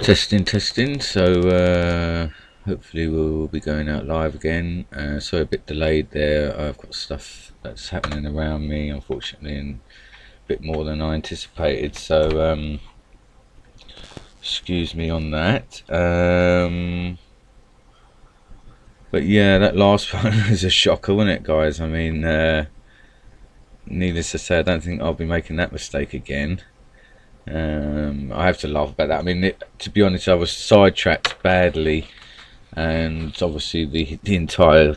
Testing, testing. So hopefully we'll be going out live again. So a bit delayed there. I've got stuff that's happening around me, unfortunately, and a bit more than I anticipated. So excuse me on that. But yeah, that last one was a shocker, wasn't it, guys? I mean, needless to say, I don't think I'll be making that mistake again. I have to laugh about that. I mean, to be honest, I was sidetracked badly, and obviously the entire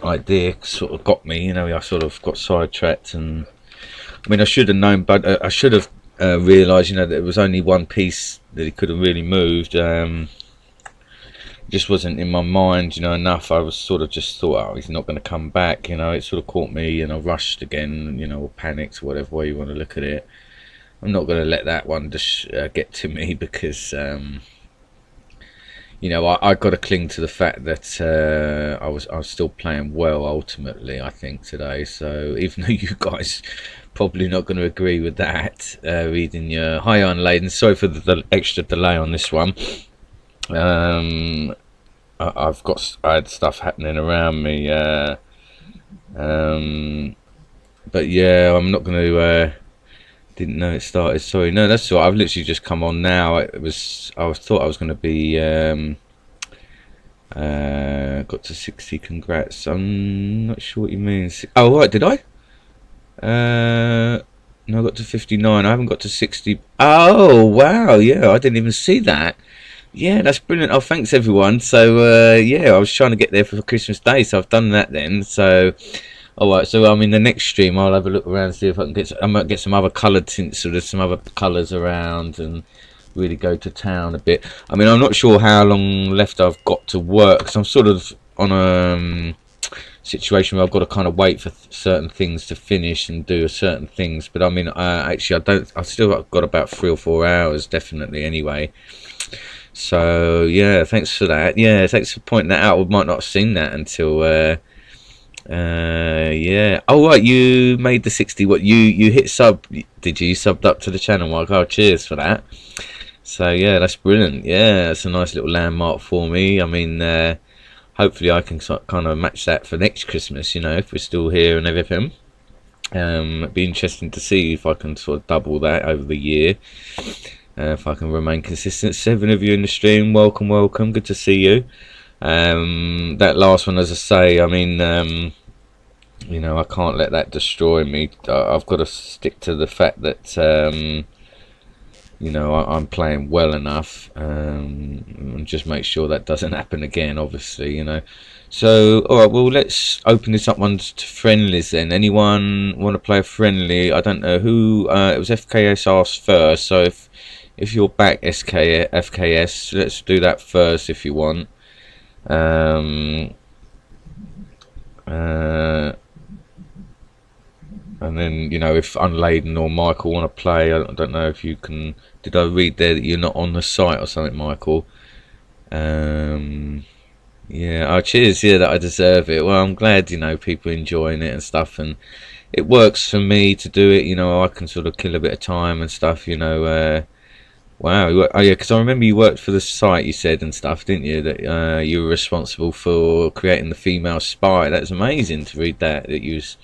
idea sort of got me. You know, I sort of got sidetracked, and I mean, I should have known, but I should have realised, you know, that there was only one piece that he could have really moved. Just wasn't in my mind, you know, enough. I was sort of just thought, oh, he's not going to come back. You know, it sort of caught me, and I rushed again, you know, or panicked, whatever way you want to look at it. I'm not going to let that one just get to me, because you know, I got to cling to the fact that I was still playing well ultimately, I think, today. So even though you guys probably not going to agree with that, reading your hi Unladen, sorry for the extra delay on this one. I had stuff happening around me, but yeah, I'm not going to. Didn't know it started. Sorry, no, that's all. I've literally just come on now. I thought I was going to be got to 60. Congrats. I'm not sure what you mean. Oh right, did I? No, I got to 59. I haven't got to 60. Oh wow, yeah, I didn't even see that. Yeah, that's brilliant. Oh, thanks everyone. So yeah, I was trying to get there for Christmas Day, so I've done that then. So alright, so in the next stream I'll have a look around and see if I can get I might get some other coloured tints, so there's some other colours around, and really go to town a bit. I mean, I'm not sure how long left I've got to work, because I'm sort of on a situation where I've got to kind of wait for certain things to finish and do certain things. But I mean, actually I've still got about 3 or 4 hours definitely anyway. So yeah, thanks for that. Yeah, thanks for pointing that out. We might not have seen that until yeah. Oh right, you made the 60. What, you hit sub? Did you subbed up to the channel, Mark? Oh, cheers for that. So yeah, that's brilliant. Yeah, it's a nice little landmark for me. I mean, hopefully I can kind of match that for next Christmas, you know, if we're still here and everything. It'd be interesting to see if I can sort of double that over the year, if I can remain consistent. 7 of you in the stream, welcome, welcome, good to see you. That last one, as I say, I mean, you know, I can't let that destroy me. I've got to stick to the fact that you know, I'm playing well enough, and just make sure that doesn't happen again, obviously, you know. So alright, well, let's open this up one to friendlies then. Anyone want to play a friendly? I don't know who, it was FKS asked first, so if you're back, FKS, let's do that first if you want. And then, you know, if Unladen or Michael want to play, I don't know if you can. Did I read there that you're not on the site or something, Michael? Yeah. Oh, cheers. Yeah, that I deserve it. Well, I'm glad, you know, people enjoying it and stuff, and it works for me to do it. You know, I can sort of kill a bit of time and stuff. You know. Wow. Oh yeah, because I remember you worked for the site, you said, and stuff, didn't you? That you were responsible for creating the female spy. That's amazing to read that you was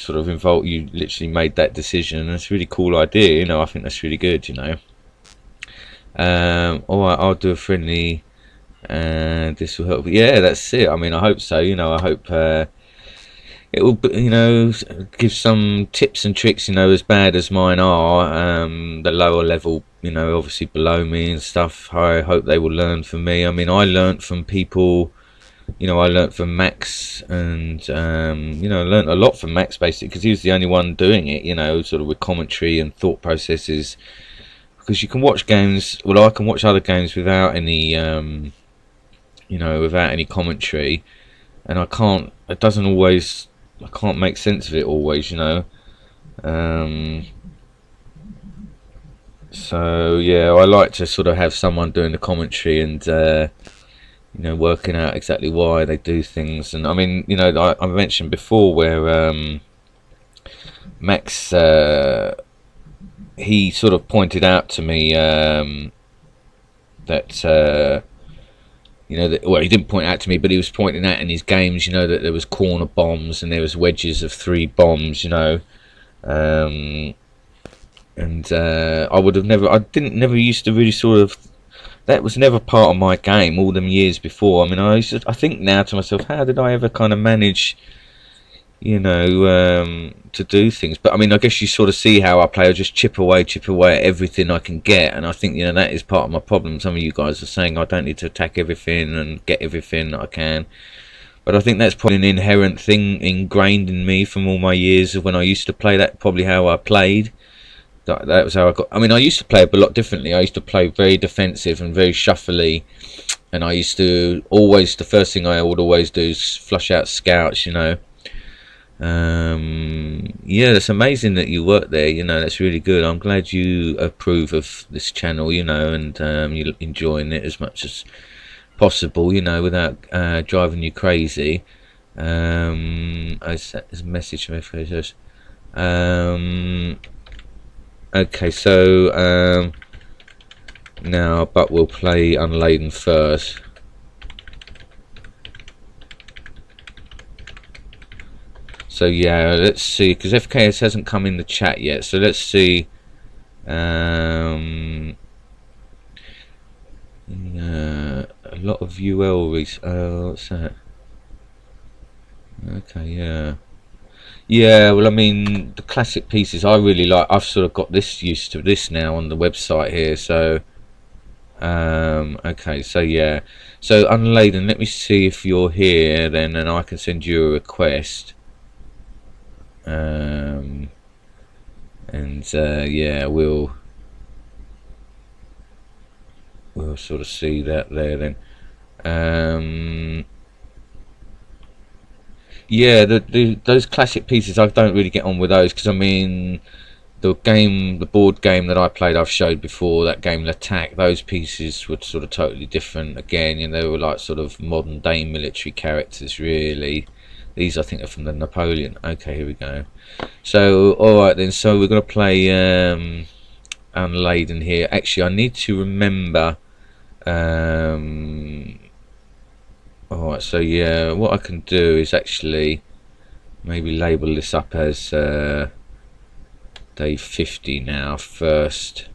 sort of involved. You literally made that decision, and it's a really cool idea. You know, I think that's really good. You know. All right, I'll do a friendly, and this will help. Yeah, that's it. I mean, I hope so. You know, I hope it will, you know, give some tips and tricks, you know, as bad as mine are, the lower level, you know, obviously below me and stuff. I hope they will learn from me. I mean, I learnt from people, you know, I learnt from Max, and you know, I learnt a lot from Max basically, because he was the only one doing it, you know, sort of with commentary and thought processes. Because you can watch games, well, I can watch other games without any you know, without any commentary, and I can't, it doesn't always, I can't make sense of it always, you know. So yeah, I like to sort of have someone doing the commentary, and you know, working out exactly why they do things. And I mean, you know, I mentioned before where Max he sort of pointed out to me that you know, that, well, he didn't point out to me, but he was pointing out in his games, you know, that there was corner bombs and there was wedges of 3 bombs, you know. And I would have never, never used to really sort of, that was never part of my game all them years before. I mean, I think now to myself, how did I ever kind of manage, you know, to do things? But I mean, I guess you sort of see how I play. I just chip away at everything I can get, and I think, you know, that is part of my problem. Some of you guys are saying I don't need to attack everything and get everything that I can, but I think that's probably an inherent thing ingrained in me from all my years of when I used to play. That probably how I played. That was how I got. I mean, I used to play a lot differently. I used to play very defensive and very shuffly, and I used to always, the first thing I would always do is flush out scouts, you know. Yeah, it's amazing that you work there, you know. That's really good. I'm glad you approve of this channel, you know, and you're enjoying it as much as possible, you know, without driving you crazy. There's a message from me. Okay, so now, but we'll play Unladen first. So yeah, let's see, because FKS hasn't come in the chat yet. So let's see. A lot of UL what's that? Okay, yeah. Yeah, well, I mean, the classic pieces I really like. I've sort of got this used to this now on the website here. So, okay, so yeah, so Unladen, let me see if you're here then, and I can send you a request. And yeah, we'll sort of see that there then. Yeah, those classic pieces, I don't really get on with those, because I mean, the board game that I played, I've showed before, that game L'Attack, those pieces were sort of totally different again, you know. They were like sort of modern day military characters, really. These I think are from the Napoleon. Okay, here we go. So alright then, so we're going to play Unladen here. Actually, I need to remember. Alright, so yeah, what I can do is actually maybe label this up as day 50 now first,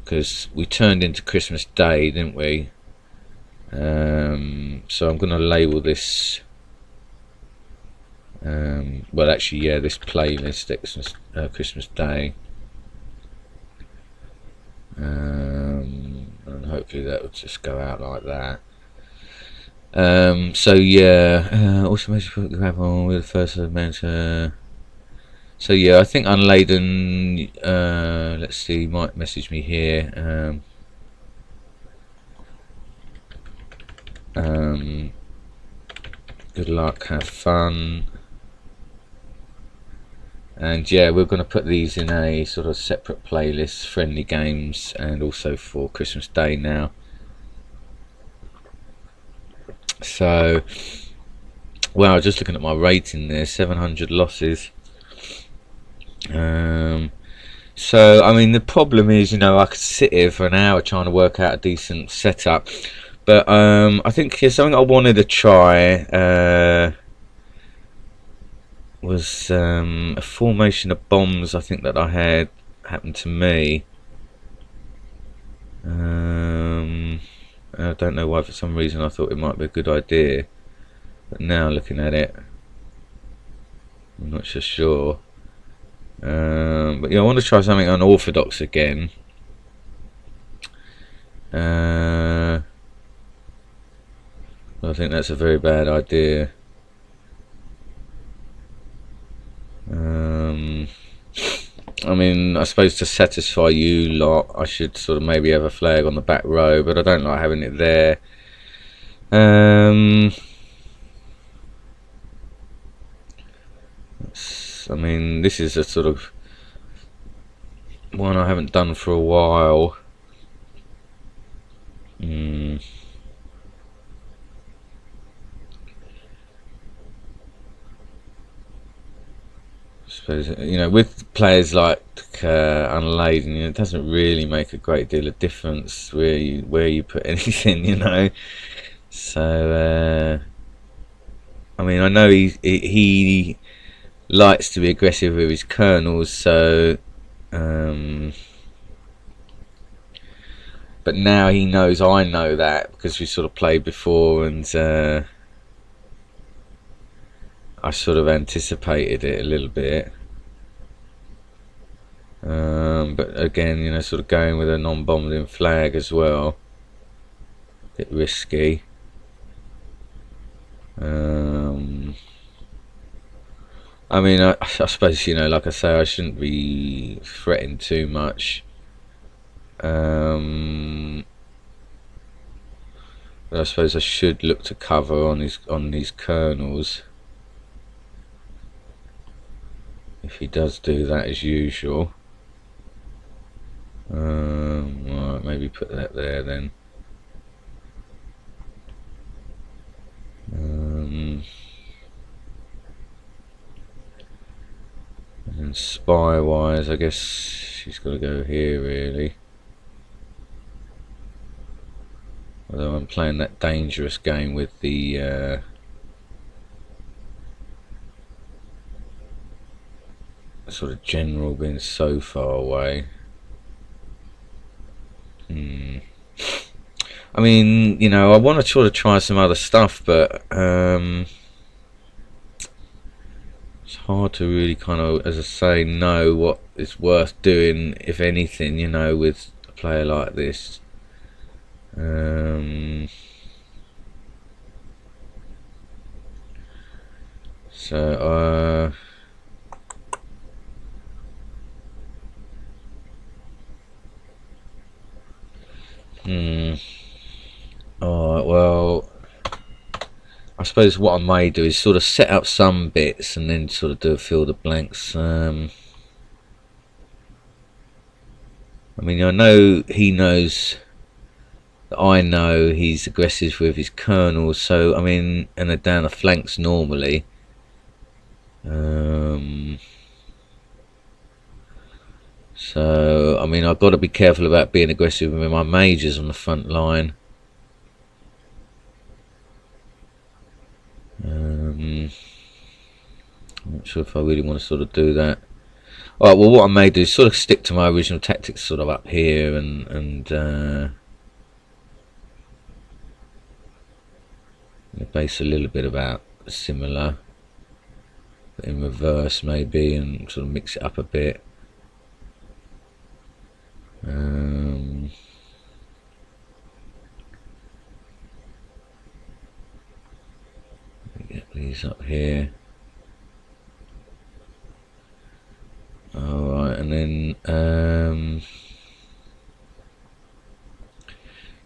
because we turned into Christmas Day, didn't we? So I'm going to label this well, actually, yeah, this playlist Christmas Day, and hopefully that will just go out like that. So yeah, also grab on with the first event. So yeah, I think Unladen, let's see, might message me here. Good luck, have fun. And yeah, we're going to put these in a sort of separate playlist, friendly games, and also for Christmas Day now. So, well, just looking at my rating there, 700 losses. So, I mean, the problem is, you know, I could sit here for an hour trying to work out a decent setup. But I think here's something I wanted to try. Was a formation of bombs, I think, that I had happened to me. I don't know why, for some reason I thought it might be a good idea, but now looking at it, I'm not so sure. But yeah, I want to try something unorthodox again. I think that's a very bad idea. I mean, I suppose to satisfy you lot, I should sort of maybe have a flag on the back row, but I don't like having it there. I mean, this is a sort of one I haven't done for a while. suppose, you know, with players like Unladen, you know, it doesn't really make a great deal of difference where you put anything, you know. So I mean, I know he likes to be aggressive with his kernels, so but now he knows I know that, because we sort of played before, and I sort of anticipated it a little bit. But again, you know, sort of going with a non-bombarding flag as well, a bit risky. I mean, I suppose, you know, like I say, I shouldn't be fretting too much. But I suppose I should look to cover on these kernels, if he does do that as usual. Right, maybe put that there then. And spy wise, I guess she's got to go here really. Although I'm playing that dangerous game with the sort of general being so far away. I mean, you know, I want to sort of try some other stuff, but it's hard to really kind of, as I say, know what is worth doing, if anything, you know, with a player like this. So alright, well, I suppose what I may do is sort of set up some bits and then sort of do a fill the blanks. I mean, I know he knows that I know he's aggressive with his kernels, so I mean, and they're down the flanks normally. So I mean, I've got to be careful about being aggressive with my majors on the front line. I'm not sure if I really want to sort of do that. Alright, well, what I may do is sort of stick to my original tactics, sort of up here, and base a little bit about similar, but in reverse maybe, and sort of mix it up a bit. Get these up here. Alright, and then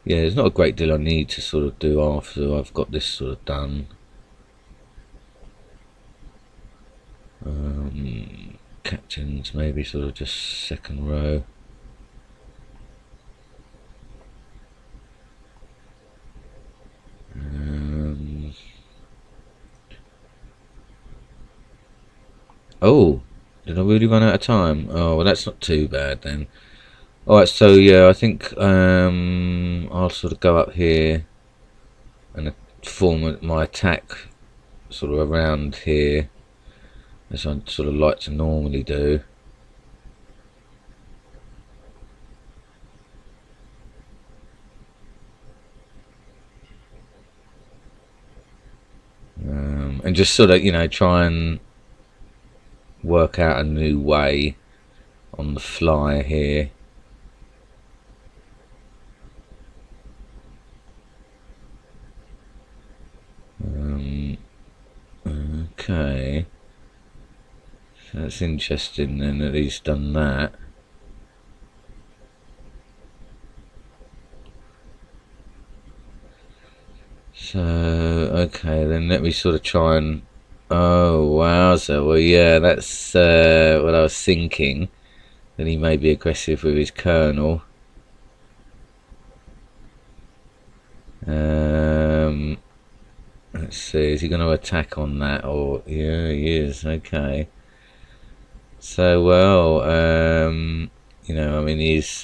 yeah, there's not a great deal I need to sort of do after I've got this sort of done. Captains, maybe sort of just second row. Oh, did I really run out of time? Oh, well, that's not too bad then. Alright, so yeah, I think I'll sort of go up here and form my attack sort of around here, as I sort of like to normally do. And just sort of, you know, try and work out a new way on the fly here. Okay, so that's interesting then that he's done that. So okay, then let me sort of try and, oh wowza, well yeah, that's what I was thinking, that he may be aggressive with his kernel. Let's see, is he going to attack on that? Or yeah, he is. Okay, So well, you know, I mean, he's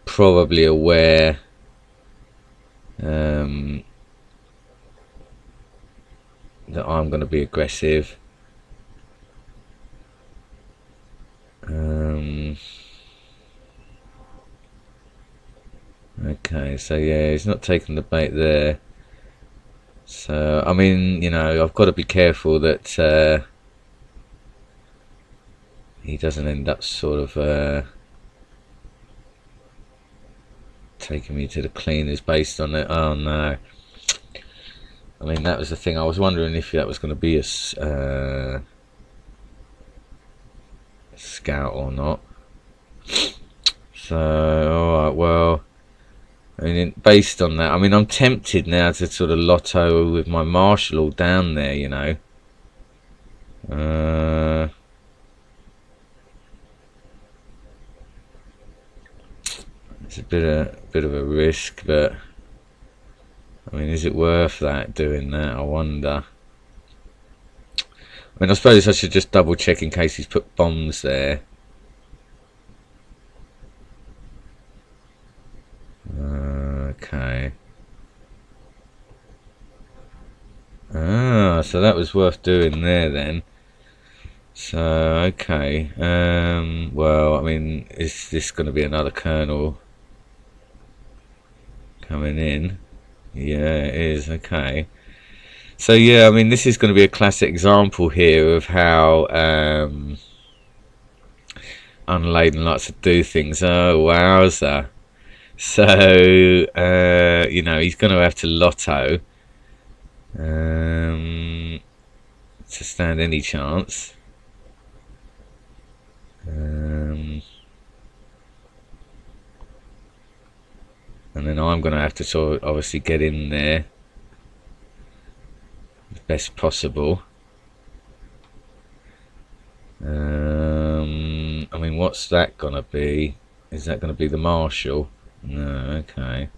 probably aware that I'm going to be aggressive. Okay, so yeah, he's not taking the bait there. So I mean, you know, I've got to be careful that he doesn't end up sort of taking me to the cleaners based on it. Oh no. I mean, that was the thing. I was wondering if that was going to be a scout or not. So, alright, well, I mean, based on that, I mean, I'm tempted now to sort of lotto with my marshal all down there, you know. It's a bit of a risk, but I mean, is it worth that, doing that? I wonder. I mean, I suppose I should just double check in case he's put bombs there. Okay. Ah, so that was worth doing there then. So, okay. Well, I mean, is this going to be another colonel coming in? Yeah, it is. Okay. So, yeah, I mean, this is going to be a classic example here of how Unladen likes to do things. Oh, wowza. So, you know, he's going to have to lotto to stand any chance. And then I'm going to have to sort of obviously get in there as best possible. I mean, what's that going to be? Is that going to be the marshal? No, okay.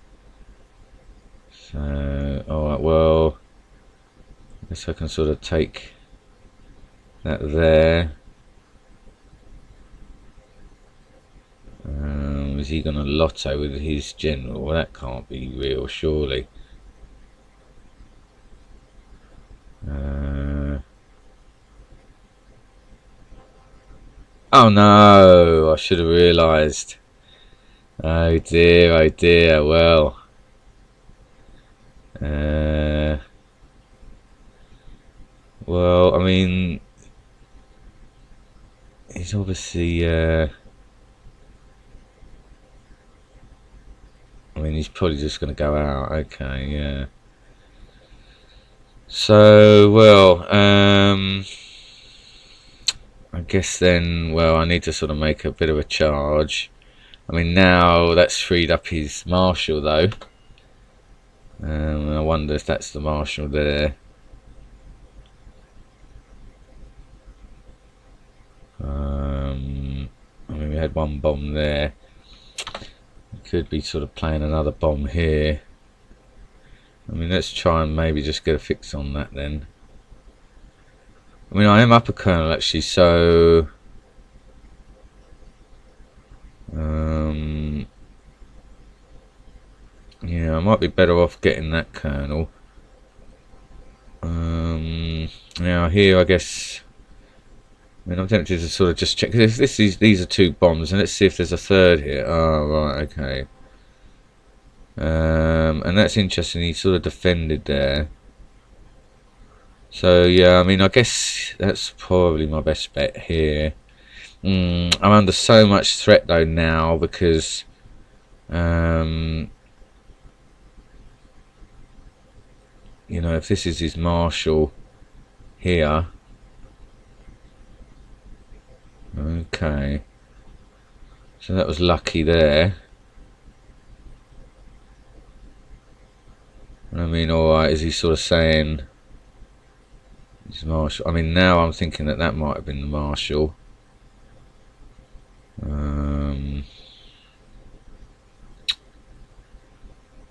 So, alright, well, I guess I can sort of take that there. Is he going to lotto with his general? Well, that can't be real, surely. Oh no, I should have realised. Oh dear, well. Well, I mean, he's obviously, I mean, he's probably just going to go out. Okay, yeah. So, well, I guess then, well, I need to sort of make a bit of a charge. I mean, now that's freed up his marshal, though. I wonder if that's the marshal there. I mean, we had one bomb there. Could be sort of playing another bomb here. I mean, let's try and maybe just get a fix on that then. I mean, I am up a colonel actually, so yeah, I might be better off getting that colonel. Now here, I guess. I mean, I'm tempted to sort of just check. These are two bombs, and let's see if there's a third here. Oh, right, okay. And that's interesting. He sort of defended there. So yeah, I mean, I guess that's probably my best bet here. I'm under so much threat though now because you know, if this is his marshal here. Okay. So that was lucky there. I mean, alright, is he sort of saying his marshal? I mean, now I'm thinking that that might have been the marshal.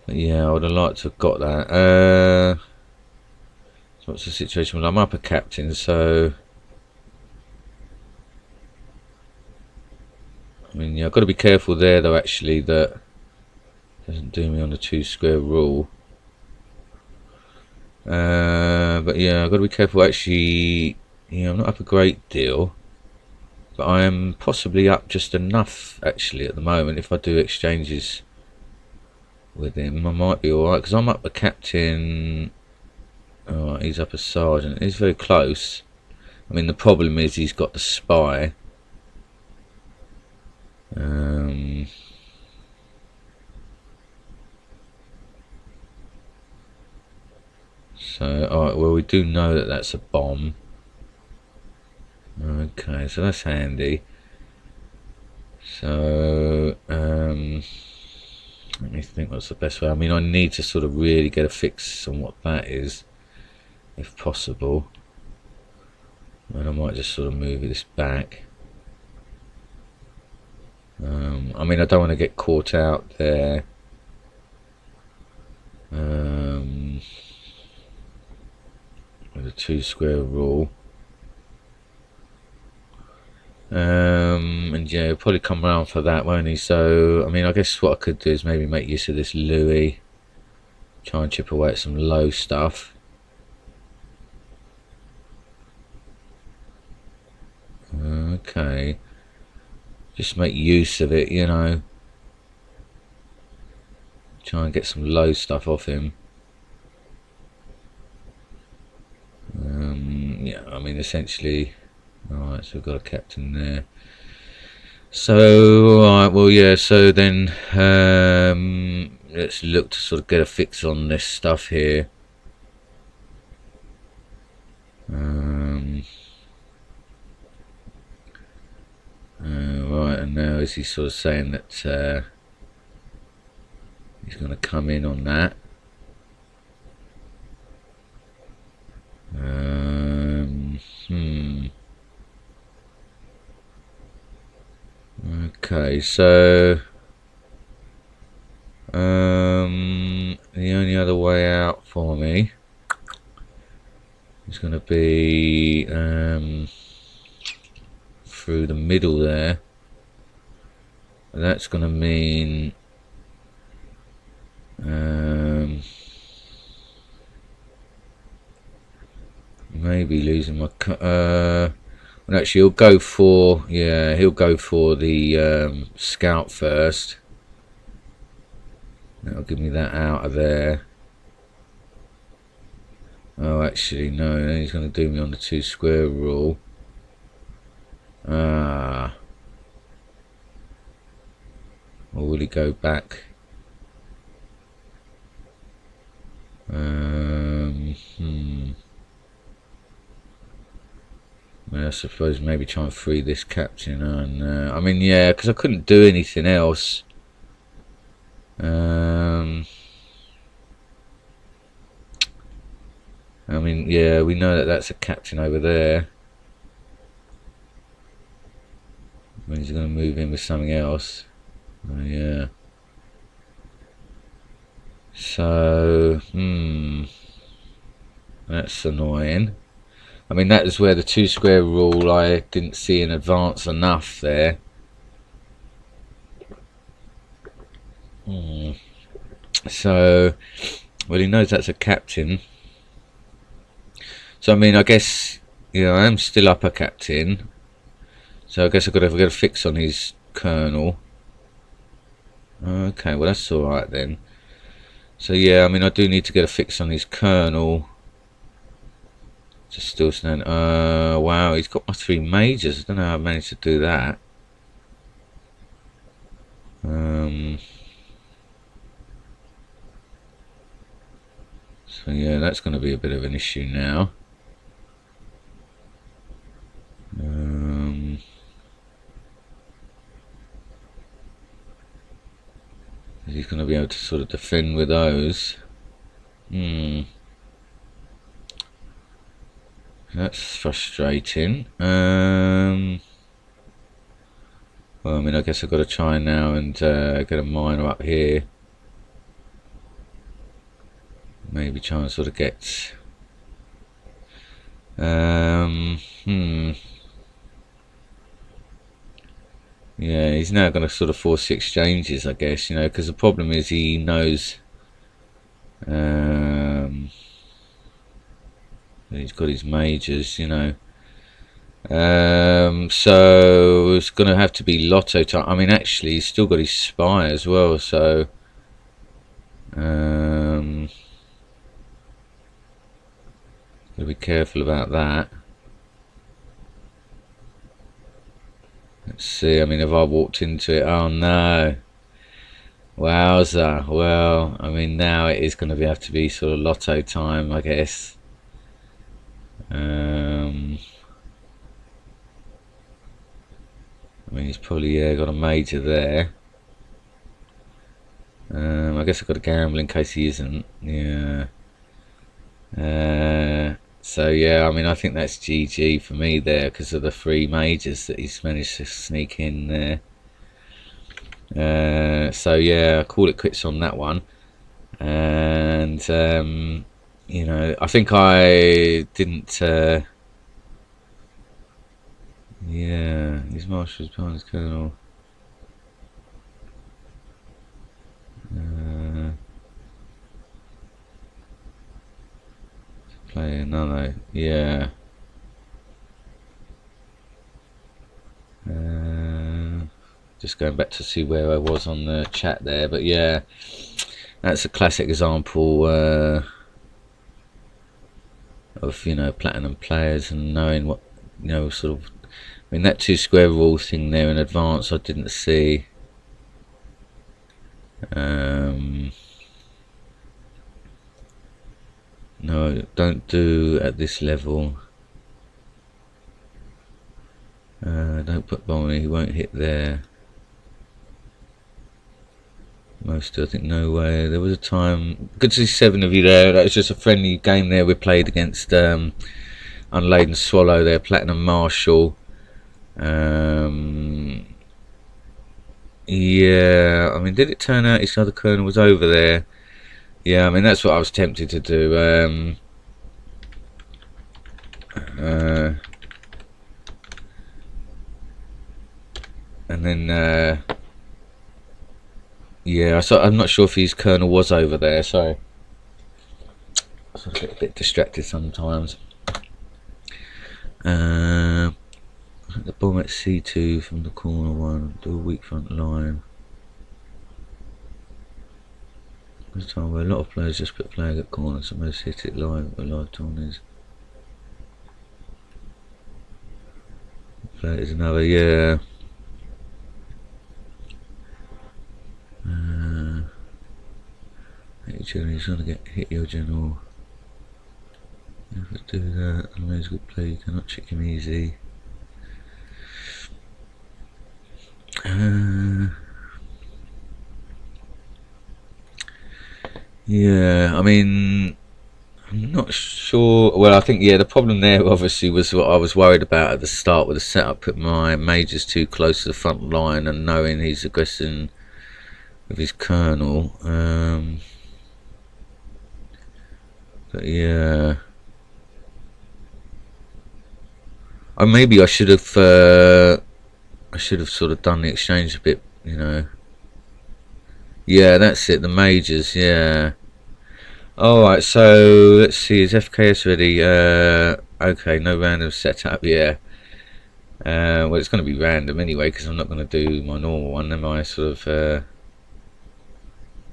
But yeah, I would have liked to have got that. So what's the situation? Well, I'm up a captain, so I mean, yeah, I've got to be careful there though, actually, that doesn't do me on the 2 square rule. But yeah, I've got to be careful, actually. Yeah, I'm not up a great deal, but I am possibly up just enough, actually, at the moment. If I do exchanges with him, I might be alright, because I'm up a captain. Alright, he's up a sergeant. He's very close. I mean, the problem is he's got the spy. So, alright, well, we do know that that's a bomb. Okay, so that's handy. So, let me think what's the best way. I mean, I need to sort of really get a fix on what that is, if possible. And I might just sort of move this back. I mean, I don't want to get caught out there. With the 2 square rule. And yeah, he'll probably come around for that, won't he? So, I mean, I guess what I could do is maybe make use of this Louis. Try and chip away at some low stuff. Okay. Just make use of it, you know. Try and get some low stuff off him. Yeah, I mean, essentially. Alright, so we've got a captain there. So, alright, well, yeah, so then let's look to sort of get a fix on this stuff here. Right, and now is he sort of saying that he's going to come in on that? Okay, so the only other way out for me is going to be through the middle there, and that's going to mean maybe losing my well, actually he'll go for, yeah, he'll go for the scout first. That'll give me that out of there. Oh, actually no, then he's going to do me on the 2 square rule. Or will he go back? I suppose maybe try and free this captain, and I mean, yeah, because I couldn't do anything else. I mean, yeah, we know that that's a captain over there. I mean, he's going to move in with something else. Yeah. So, that's annoying. I mean, that is where the 2 square rule, I didn't see in advance enough there. So, well, he knows that's a captain. So, I mean, I guess, you know, I am still up a captain. So, I guess I've got to get a fix on his colonel. Okay, well, that's alright then. So, yeah, I mean, I do need to get a fix on his colonel. Just still stand. Wow, he's got my 3 majors. I don't know how I managed to do that. So yeah, that's going to be a bit of an issue now. He's going to be able to sort of defend with those. That's frustrating. Well, I mean, I guess I've got to try now and get a miner up here. Maybe try and sort of get... Yeah, he's now going to sort of force the exchanges, I guess, you know, because the problem is he knows he's got his majors, you know. So it's going to have to be lotto time. I mean, actually, he's still got his spy as well, so gotta be careful about that. Let's see. I mean, if I walked into it, oh no, wowza. Well, I mean, now it is going to have to be sort of lotto time, I guess. I mean, he's probably got a major there. I guess I've got to gamble in case he isn't. Yeah. So yeah, I mean, I think that's GG for me there because of the 3 majors that he's managed to sneak in there. So yeah, I call it quits on that one. And you know, I think I didn't. Yeah, his master's behind his colonel. Play another, yeah. Just going back to see where I was on the chat there, but yeah, that's a classic example of, you know, platinum players and knowing what, you know, sort of. I mean, that 2 square rule thing there in advance I didn't see. No, don't do at this level. Don't put Bonnie, he won't hit there. Most, I think, no way. There was a time, good to see 7 of you there. That was just a friendly game there we played against Unladen Swallow there, Platinum Marshall. Yeah, I mean, did it turn out his other colonel was over there? Yeah, I mean, that's what I was tempted to do. And then, yeah, I'm not sure if his colonel was over there, so I sort of get a bit distracted sometimes. The bomb at C2 from the corner one, do a weak front line. There's a time where a lot of players just put flag at corner, so most hit it live with live tourneys. Flag is another, yeah. Hit your general, he's trying to hit your general. Let's do that. I know he's a good play, you cannot check him easy. Yeah, I mean, I'm not sure. Well, I think, yeah, the problem there obviously was what I was worried about at the start with the setup. Put my majors too close to the front line and knowing he's aggressing with his colonel. But yeah, maybe I should have sort of done the exchange a bit, you know. Yeah, that's it, the majors, yeah. Alright, so let's see, is FKS ready? Okay, no random setup, yeah. Well, it's going to be random anyway, because I'm not going to do my normal one, am I? Sort of,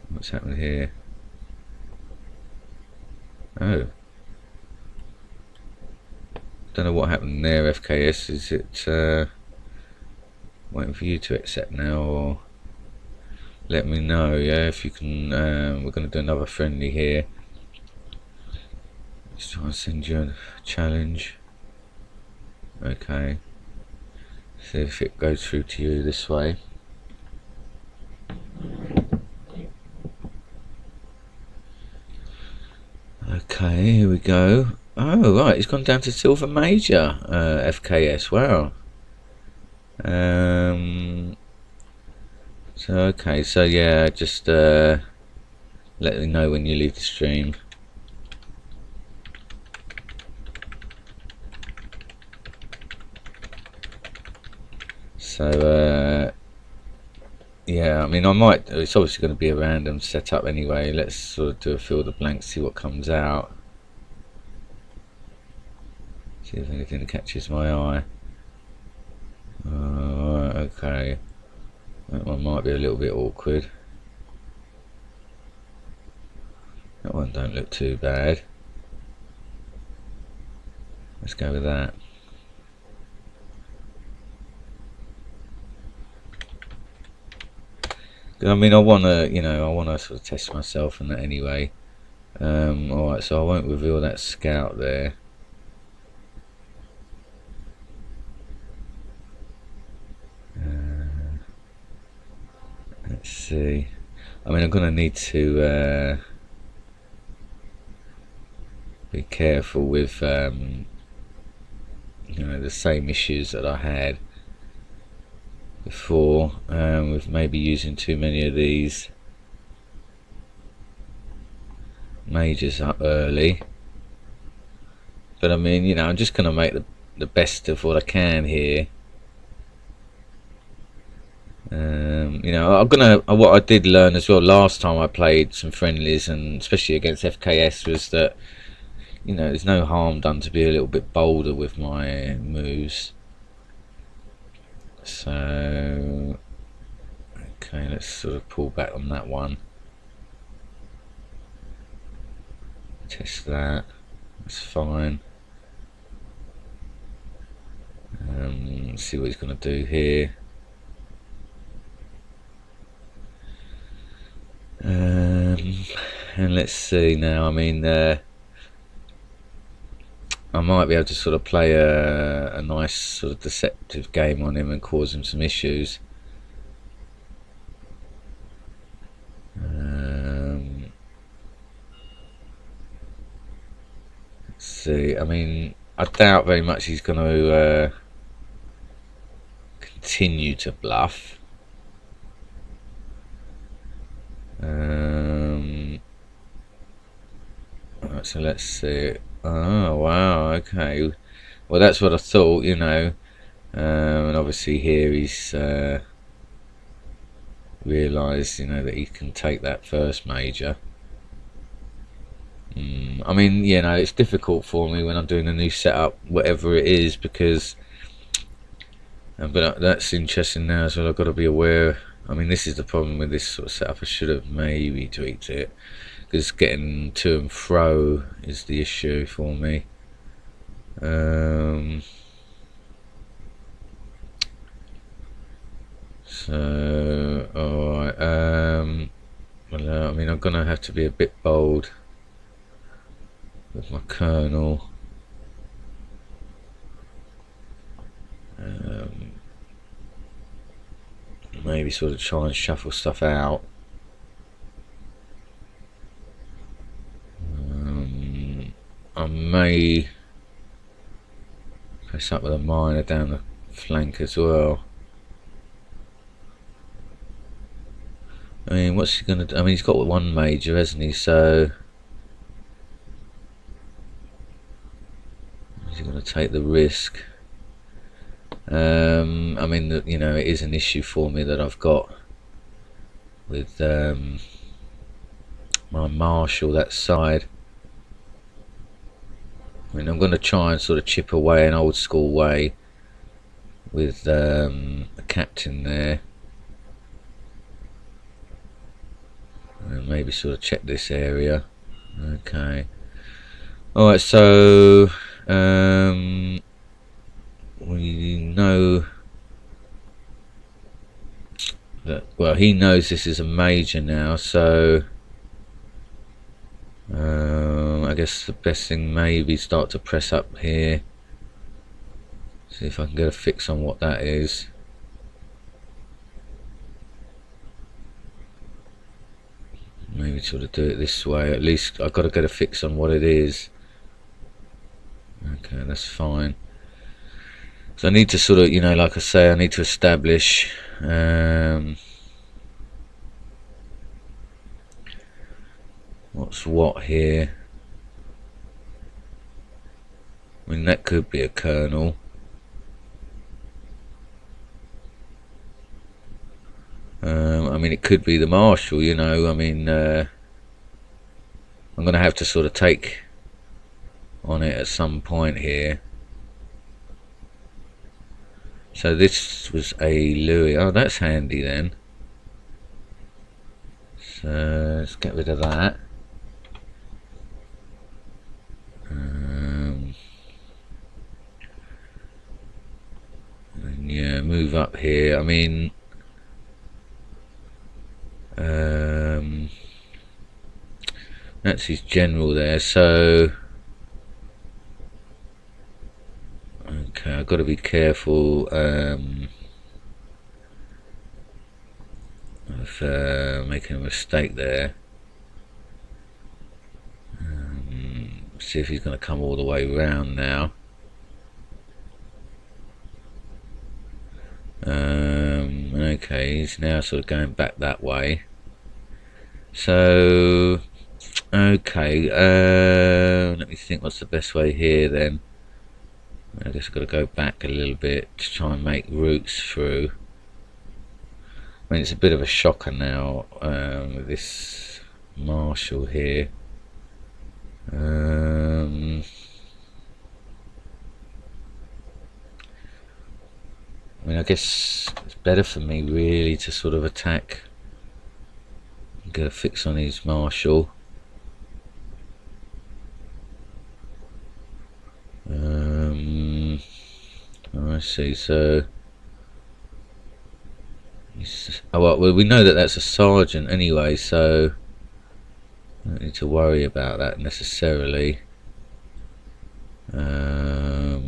what's happening here? Oh. Don't know what happened there, FKS. Is it, waiting for you to accept now, or let me know, yeah, if you can. We're going to do another friendly here. Let's try and send you a challenge. Okay, see if it goes through to you this way. Okay, here we go. Oh right, he's gone down to silver major, FKS. Wow. So okay, so yeah, just let me know when you leave the stream. So yeah, I mean, I might. It's obviously going to be a random setup anyway. Let's sort of do a fill the blank, see what comes out. See if anything catches my eye. Okay, that one might be a little bit awkward. That one don't look too bad. Let's go with that. I mean, I wanna, I wanna sort of test myself and that anyway. All right, so I won't reveal that scout there. Let's see. I mean, I'm gonna need to be careful with, the same issues that I had before, with maybe using too many of these majors up early. But I mean, I'm just gonna make the best of what I can here. What I did learn as well last time I played some friendlies, and especially against FKS, was that there's no harm done to be a little bit bolder with my moves. So okay, let's sort of pull back on that one. Test that. That's fine. See what he's going to do here. And let's see now. I mean, I might be able to sort of play a nice sort of deceptive game on him and cause him some issues. Let's see. I mean, I doubt very much he's going to continue to bluff. Right, so let's see. Oh wow, okay. Well, that's what I thought, and obviously here he's realised, that he can take that first major. I mean, it's difficult for me when I'm doing a new setup, whatever it is, because. But that's interesting now as well. I've got to be aware. I mean, this is the problem with this sort of setup. I should have maybe tweaked it, because getting to and fro is the issue for me. So, alright. Well, I mean, I'm gonna have to be a bit bold with my colonel. Maybe sort of try and shuffle stuff out. I may press up with a miner down the flank as well. I mean, what's he gonna do? I mean, he's got one major, hasn't he? So is he gonna take the risk? I mean, it is an issue for me that I've got with my marshal that side. I mean, I'm going to try and sort of chip away an old school way with the captain there, and maybe sort of check this area. Okay. All right. So we know that, well, he knows this is a major now, so I guess the best thing maybe start to press up here, see if I can get a fix on what that is. Maybe sort of do it this way. At least I've got to get a fix on what it is. Okay, that's fine. So I need to sort of, like I say, I need to establish what's what here. I mean, that could be a colonel. mean, it could be the marshal, you know. I mean, I'm going to have to sort of take on it at some point here. So this was a Louis. Oh, that's handy then. So let's get rid of that. And yeah, move up here. I mean, that's his general there. So okay, I've got to be careful of making a mistake there. See if he's going to come all the way round now. Okay, he's now sort of going back that way. So okay, let me think what's the best way here then. I guess I've got to go back a little bit to try and make routes through. I mean, it's a bit of a shocker now with this marshal here. I mean, I guess it's better for me really to sort of attack, get a fix on his marshal. I see. So well, we know that that's a sergeant anyway, so I don't need to worry about that necessarily. I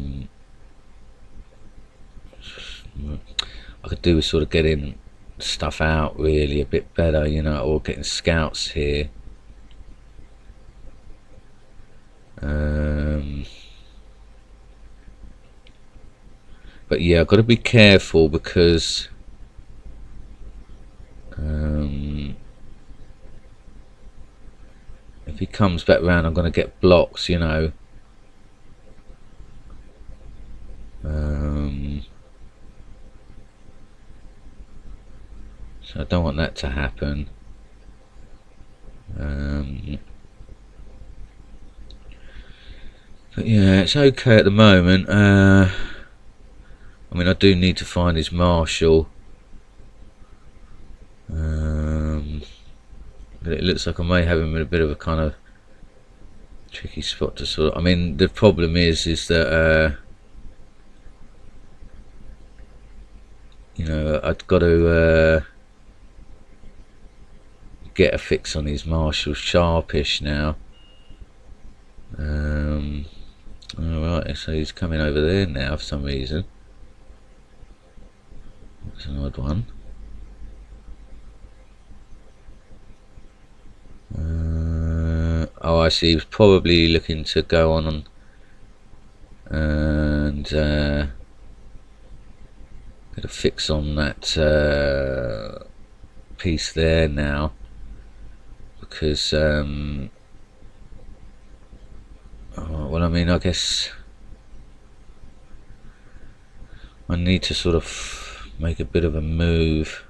could do with sort of getting stuff out really a bit better, you know, or getting scouts here. But yeah, I've got to be careful because if he comes back round, I'm going to get blocks, you know. So I don't want that to happen. But yeah, it's okay at the moment. I mean, I do need to find his marshal. But it looks like I may have him in a bit of a kind of tricky spot to sort of, I mean, the problem is that you know, I've got to get a fix on his marshal sharpish now. Alright, so he's coming over there now for some reason. That's an odd one. Oh, I see. He was probably looking to go on and get a fix on that piece there now, because oh, well, I mean, I guess I need to sort of make a bit of a move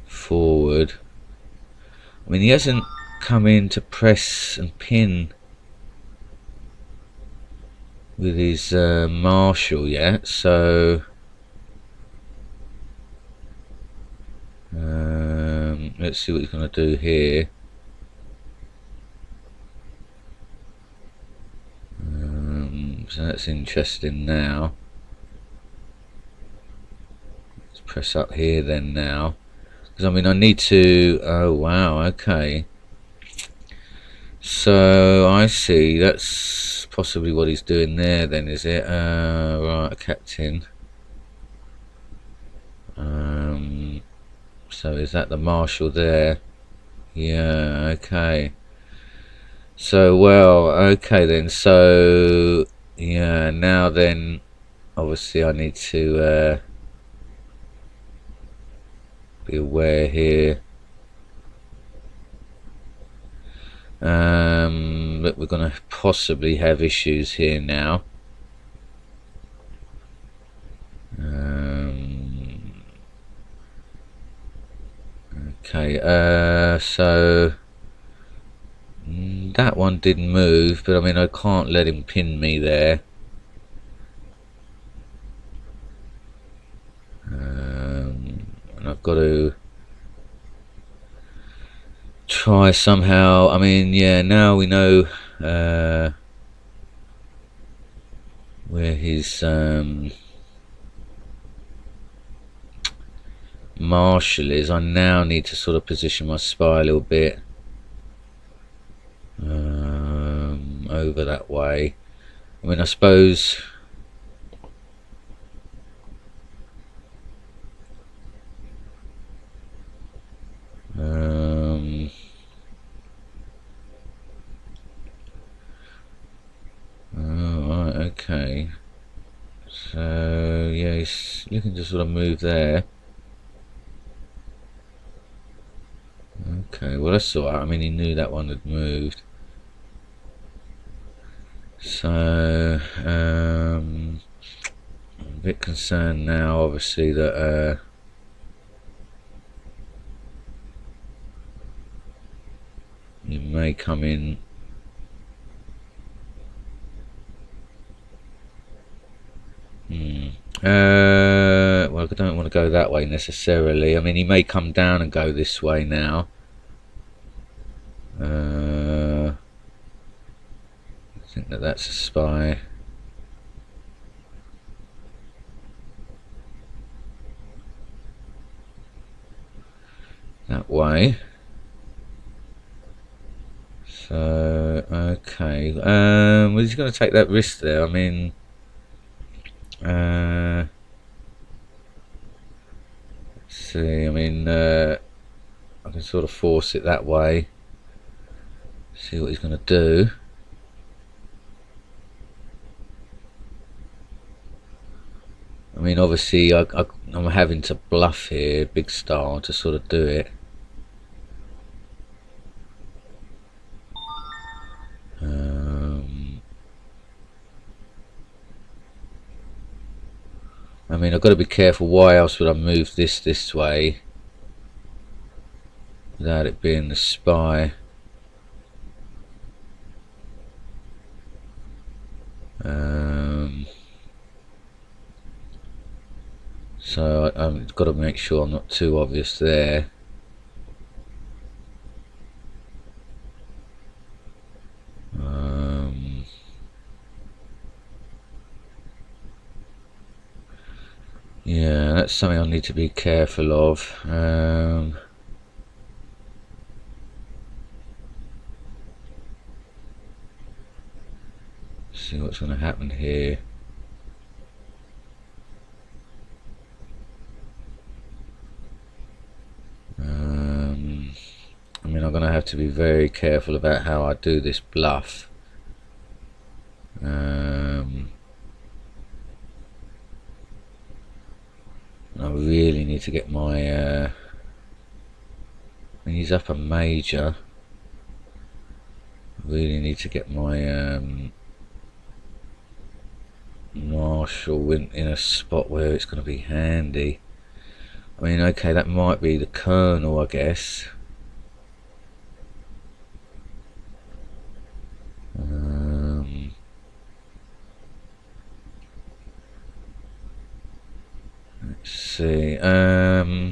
forward. I mean, he hasn't come in to press and pin with his marshal yet, so let's see what he's going to do here. So that's interesting now. Let's press up here then now, because I mean I need to, oh wow, okay, so I see, that's possibly what he's doing there then, is it? Right, captain. So is that the marshal there? Yeah, okay. So, well, okay then, so yeah, now then obviously I need to be aware here that we're going to possibly have issues here now. Okay, so that one didn't move, but I mean I can't let him pin me there. And I've got to try somehow. I mean, yeah, now we know where his marshal is. I now need to sort of position my spy a little bit over that way. I mean, I suppose right, okay. So yeah, he's looking to sort of move there. Okay, well that's alright. I mean, he knew that one had moved. So I'm a bit concerned now, obviously, that you may come in. Well, I don't want to go that way necessarily. I mean, he may come down and go this way now. I think that's a spy. That way. So, okay. Well, he's going to take that risk there. I mean, let's see. I mean, I can sort of force it that way. See what he's going to do. I mean, obviously, I'm having to bluff here, big star, to sort of do it. I mean, I've got to be careful. Why else would I move this way without it being the spy? So I've got to make sure I'm not too obvious there. Yeah, that's something I need to be careful of. See what's going to happen here. I mean, I'm going to have to be very careful about how I do this bluff. I really need to get my I mean, he's up a major. I really need to get my marshal in a spot where it's going to be handy. I mean, okay, that might be the colonel, I guess. Let's see. So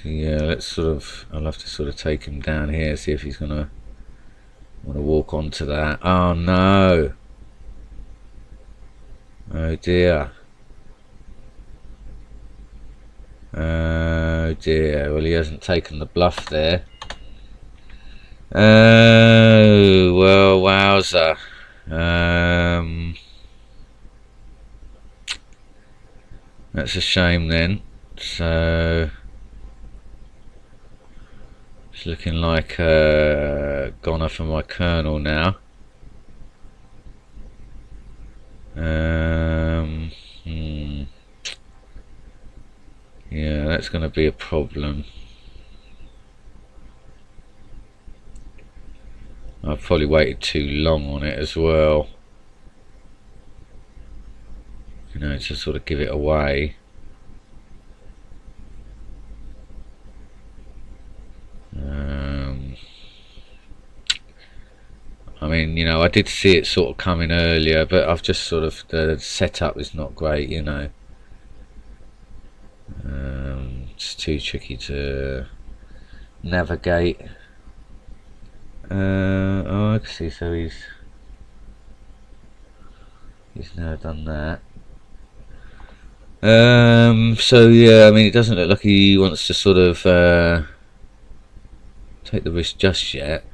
yeah, let's sort of. I'll have to sort of take him down here, see if he's gonna want to walk onto that. Oh no! Oh dear! Oh dear! Well, he hasn't taken the bluff there. Oh well, wowzer. That's a shame then. So it's looking like goner for my colonel now. Yeah, that's going to be a problem. I've probably waited too long on it as well. You know, to sort of give it away. I mean, you know, I did see it sort of coming earlier, but I've just sort of, the setup is not great, you know. It's too tricky to navigate. Oh, I can see, so he's now done that. So yeah, I mean, it doesn't look like he wants to sort of take the risk just yet.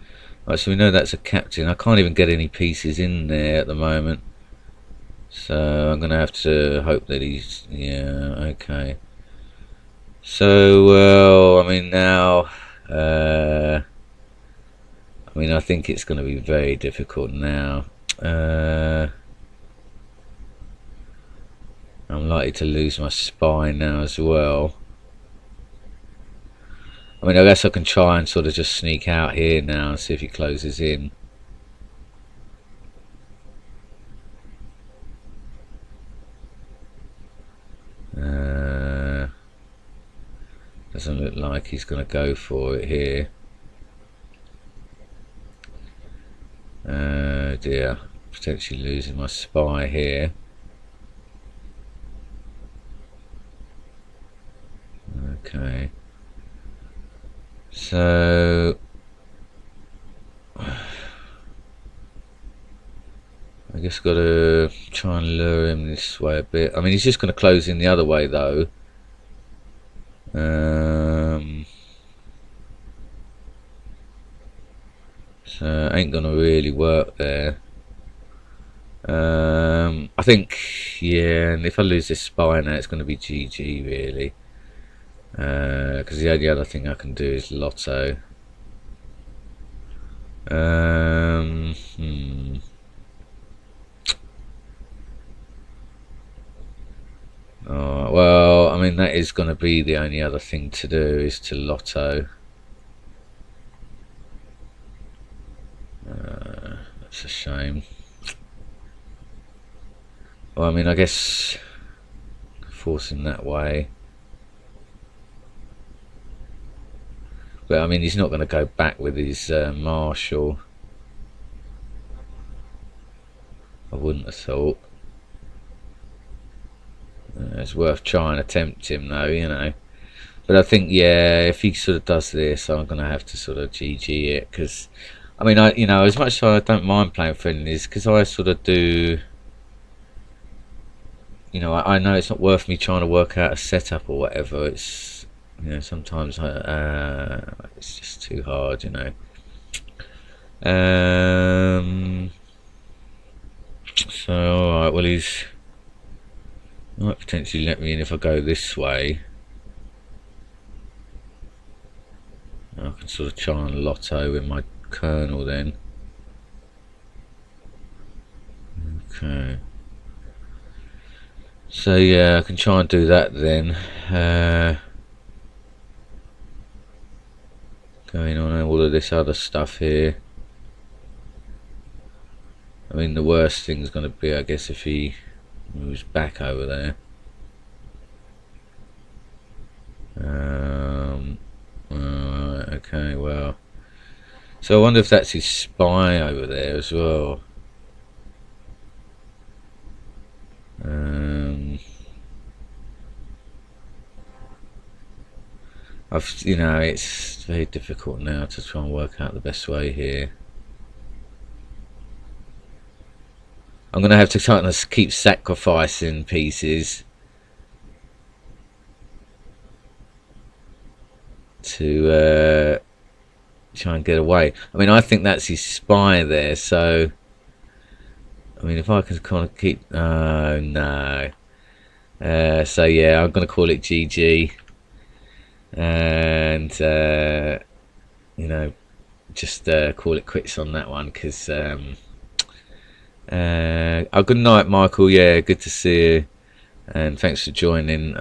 Right, so we know that's a captain. I can't even get any pieces in there at the moment, so I'm gonna have to hope that he's, yeah, okay. So well, I mean now, I mean, I think it's going to be very difficult now. I'm likely to lose my spine now as well. I mean, I guess I can try and sort of just sneak out here now and see if he closes in. Doesn't look like he's going to go for it here. Dear, potentially losing my spy here. Okay. So I guess got to try and lure him this way a bit. I mean, he's just going to close in the other way though. So ain't going to really work there. I think, yeah, and if I lose this spy now, it's going to be GG really. Because the only other thing I can do is lotto. Oh, well, I mean, that is going to be the only other thing to do, is to lotto. That's a shame. Well, I mean, I guess forcing that way. But I mean, he's not going to go back with his marshal. I wouldn't have thought. It's worth trying to tempt him though, you know. But I think, yeah, if he sort of does this, I'm going to have to sort of GG it. Because, I mean, you know, as much as I don't mind playing friendlies, because I sort of do, you know, I know it's not worth me trying to work out a setup or whatever. It's, you know, sometimes it's just too hard, you know. So alright, well, he's might potentially let me in if I go this way. I can sort of try and lotto with my colonel then. Okay. So yeah, I can try and do that then. Going on all of this other stuff here. I mean, the worst thing is going to be, I guess, if he moves back over there. Okay, well. So I wonder if that's his spy over there as well. You know, it's very difficult now to try and work out the best way here. I'm going to have to kind of keep sacrificing pieces to try and get away. I mean, I think that's his spy there, so I mean, if I can kind of keep, oh no, so yeah, I'm going to call it GG, and you know, just call it quits on that one, because oh, good night, Michael. Yeah, good to see you, and thanks for joining.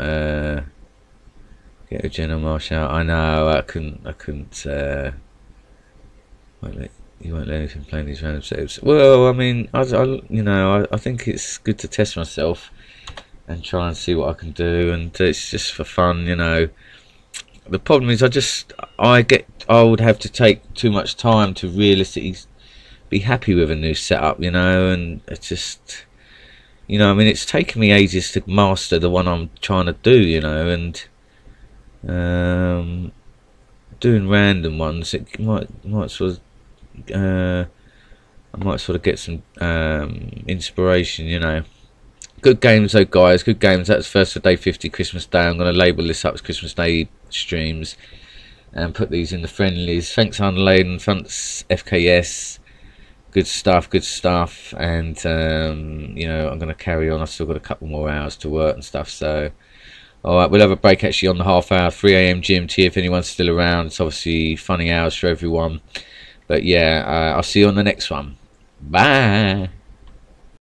Get a general marshal. I know I couldn't. You won't let anything play in these random setups. Well, I mean, you know, I think it's good to test myself and try and see what I can do, and it's just for fun, you know. the problem is I would have to take too much time to realistically be happy with a new setup, you know, and it's just, you know, I mean, it's taken me ages to master the one I'm trying to do, you know, and doing random ones, it might sort of I might sort of get some inspiration, you know. Good games though, guys, good games. That's first for day 50, Christmas Day. I'm going to label this up as Christmas Day streams and put these in the friendlies. Thanks Unladen, thanks FKS. Good stuff, and you know, I'm going to carry on. I've still got a couple more hours to work and stuff, so alright, we'll have a break actually on the half hour, 3 AM GMT if anyone's still around. It's obviously funny hours for everyone, but yeah, I'll see you on the next one. Bye.